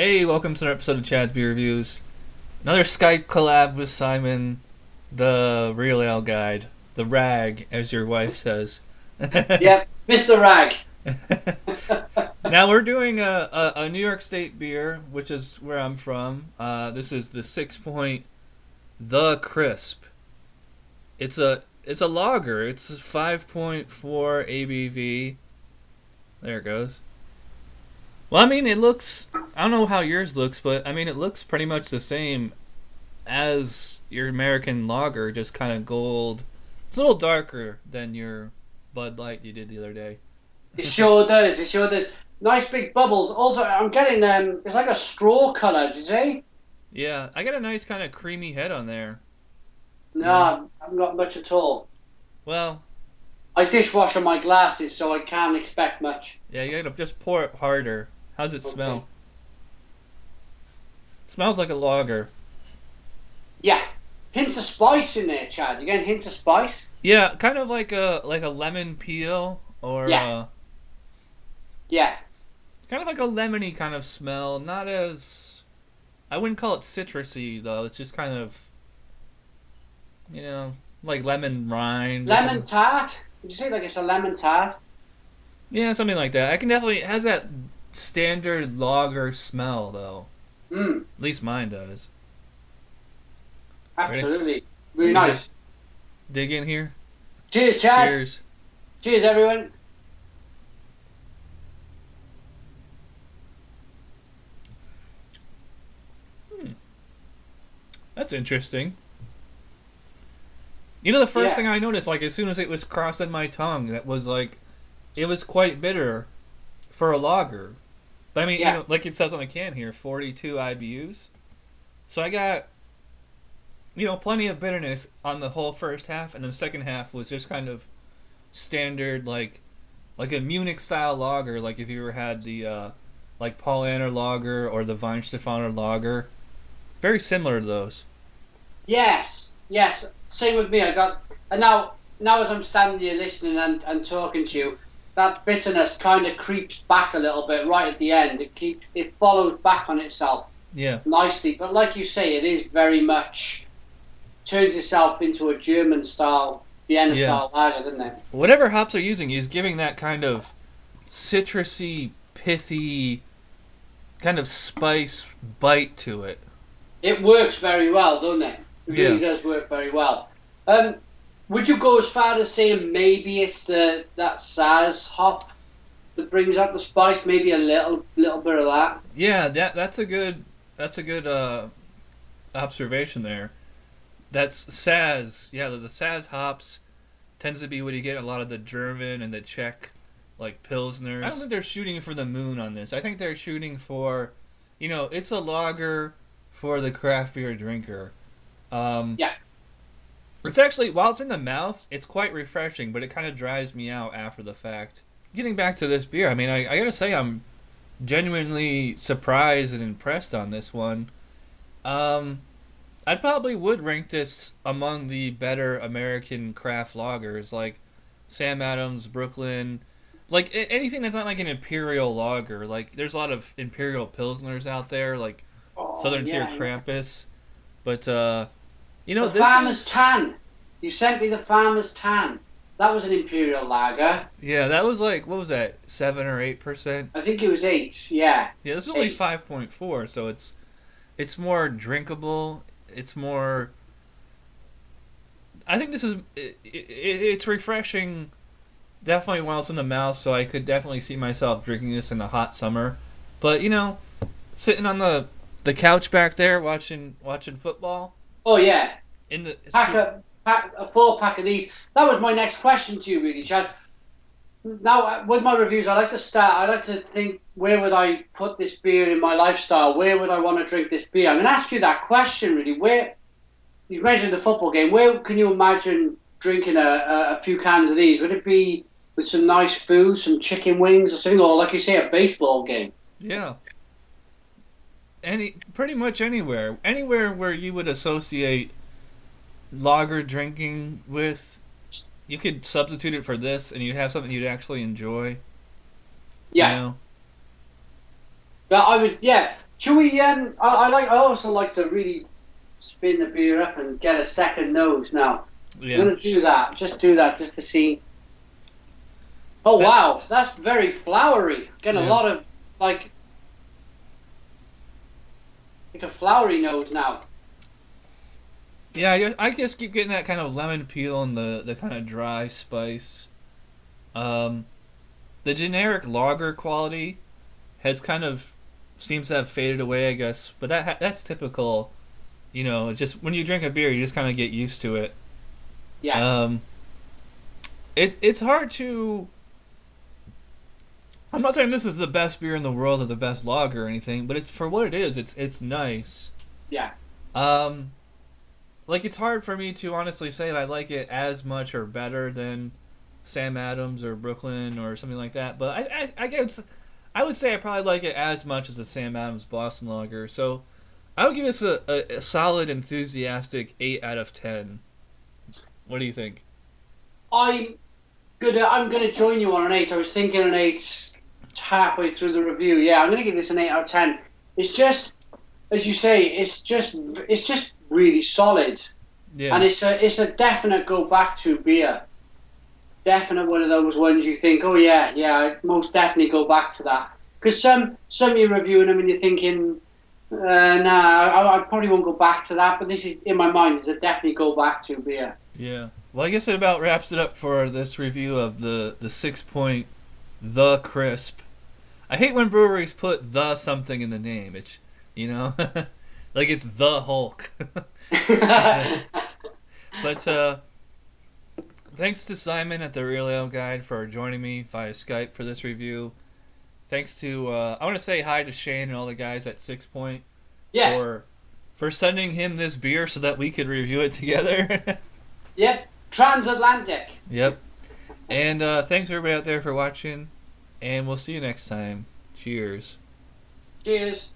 Hey, welcome to another episode of Chad's Beer Reviews. Another Skype collab with Simon, the real ale guide, the rag, as your wife says. Yep, Mr. Rag. Now we're doing a New York State beer, which is where I'm from. This is the Sixpoint The Crisp. It's a lager. It's 5.4 ABV. There it goes. Well, I mean, it looks... I don't know how yours looks, but, I mean, it looks pretty much the same as your American lager, just kind of gold. It's a little darker than your Bud Light you did the other day. It sure does, it sure does. Nice big bubbles. Also, I'm getting, it's like a straw colour, did you say? Yeah, I got a nice kind of creamy head on there. No, Yeah. I haven't got much at all. Well, I dishwash on my glasses, so I can't expect much. yeah, you gotta just pour it harder. How's it smell? Okay. Smells like a lager. Yeah. Hints of spice in there, Chad. You getting hints of spice? Yeah, kind of like a lemon peel, or Yeah. Yeah. kind of like a lemony kind of smell. Not as... I wouldn't call it citrusy, though. It's just kind of, like lemon rind. Lemon tart? Would you say like it's a lemon tart? Yeah, something like that. I can definitely... It has that standard lager smell, though. Mmm, At least mine does. absolutely. Really Ready to nice. dig in here? Cheers, Chad. Cheers. Cheers, everyone. That's interesting. You know, the first Yeah. thing I noticed, like, as soon as it was crossing my tongue, that was, like, it was quite bitter for a lager. But, I mean, Yeah. like it says on the can here, 42 IBUs. So I got, plenty of bitterness on the whole first half, and then the second half was just kind of standard, like a Munich-style lager, like if you ever had the, like, Paul Anner lager or the Weihenstephaner lager. Very similar to those. Yes, yes. Same with me. And now as I'm standing here listening and talking to you, that bitterness kind of creeps back a little bit right at the end. It follows back on itself Yeah. nicely. But like you say, it is very much turns itself into a German style, Vienna style lager, doesn't it? Whatever hops are using is giving that kind of citrusy, pithy, kind of spice bite to it. It works very well, doesn't it? It really does work very well. Would you go as far as saying maybe it's that Saz hop that brings out the spice? Maybe a little bit of that. Yeah, that's a good observation there. That's Saz. Yeah, the Saz hops tends to be what you get a lot of the German and the Czech, like Pilsners. I don't think they're shooting for the moon on this. I think they're shooting for, it's a lager for the craft beer drinker. Yeah. It's actually, while it's in the mouth, it's quite refreshing, but it kind of dries me out after the fact. Getting back to this beer, I mean, I gotta say I'm genuinely surprised and impressed on this one. I probably would rank this among the better American craft lagers, like Sam Adams, Brooklyn, like anything that's not like an imperial lager. Like, there's a lot of imperial pilsners out there, like Southern Tier Krampus, but The this Farmer's is... Tan. You sent me the Farmer's Tan. That was an imperial lager. Yeah, that was like, what was that, 7 or 8%? I think it was 8. Yeah. Yeah, this is only 8. 5.4, so it's more drinkable. It's more... I think this is... It's refreshing, definitely while it's in the mouth, so I could definitely see myself drinking this in the hot summer. But, sitting on the couch back there watching football... Oh yeah. In the A 4-pack of these. That was my next question to you, really, Chad. Now, with my reviews, I like to think, where would I put this beer in my lifestyle? Where would I want to drink this beer? I'm going to ask you that question, really. Where, you mentioned the football game, where can you imagine drinking a few cans of these? Would it be with some nice food, some chicken wings or something, or like you say, a baseball game? Yeah. Pretty much anywhere where you would associate lager drinking with, you could substitute it for this, and you'd have something you'd actually enjoy. Yeah. But I would, yeah. Should we? I also like to really spin the beer up and get a second nose. Now, Yeah. I'm gonna do that. Just do that, just to see. Oh wow, that's very flowery. Getting a lot of like a flowery nose now. Yeah, I just keep getting that kind of lemon peel and the kind of dry spice. The generic lager quality has kind of seems to have faded away, I guess. But that's typical. You know, just when you drink a beer, you just kind of get used to it. Yeah. It's hard to. I'm not saying this is the best beer in the world or the best lager or anything, but it's for what it is. It's nice. Yeah. Like it's hard for me to honestly say that I like it as much or better than Sam Adams or Brooklyn or something like that. But I guess I would say I probably like it as much as the Sam Adams Boston Lager. So I would give this a solid, enthusiastic 8 out of 10. What do you think? I'm gonna join you on an 8. I was thinking an 8 halfway through the review. Yeah, I'm gonna give this an 8 out of 10. It's just, as you say, it's just really solid. Yeah. And it's a definite go back to beer. Definite one of those ones you think, oh yeah, I'd most definitely go back to that. Because some you're reviewing them and you're thinking, nah, I probably won't go back to that. But this is, in my mind, it's a definitely go back to beer. Yeah. Well, I guess it about wraps it up for this review of the Sixpoint 𝓑𝓻𝓮𝓲𝓷. I hate when breweries put the something in the name. It's, you know, like it's the Hulk. But thanks to Simon at the Real Ale Guide for joining me via Skype for this review. Thanks to I want to say hi to Shane and all the guys at Sixpoint for sending him this beer so that we could review it together. Yep, transatlantic. Yep. And thanks everybody out there for watching, and we'll see you next time. Cheers. Cheers.